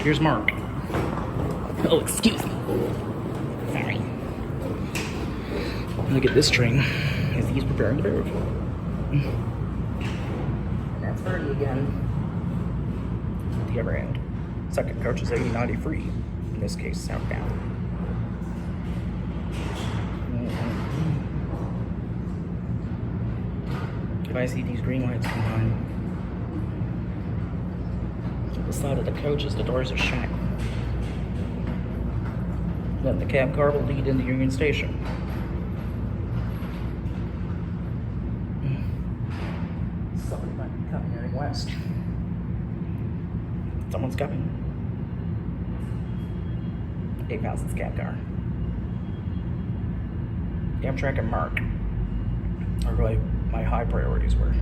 Here's Mark. Oh, excuse me. Sorry. Look at this train as he's preparing to move. And that's 30 again. At the other end. Second coach is 80/90 free. In this case, southbound. If I see these green lights come on, the side of the coaches, the doors are shut. Then the cab car will lead into Union Station. Somebody might be coming heading west. Someone's coming. 8000's cab car. Amtrak and MARC are really my high priorities were.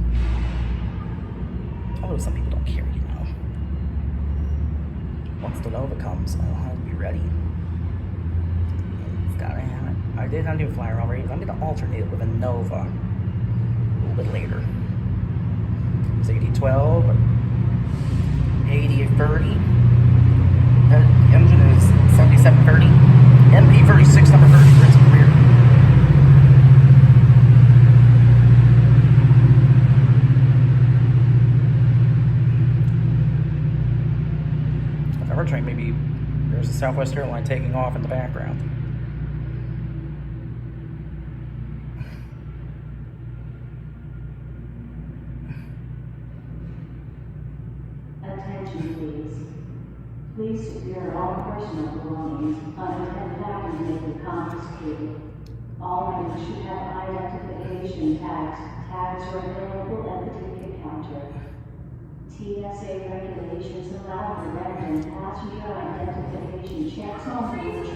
Although some people don't care, you know. Once the Nova comes, I'll have to be ready. It's gotta have it. I did undo a flyer already, but I'm gonna alternate it with a Nova a little bit later. It's 8012, 8030. The engine is 7730. MP36 number 30 for its career. Our train, maybe there's a Southwest airline taking off in the background. Attention, please. Please secure all personal belongings. Unattended items may be confiscated. All items should have identification tags. Tags are available at the ticket counter. TSA regulations allow for random passenger identification checks only, which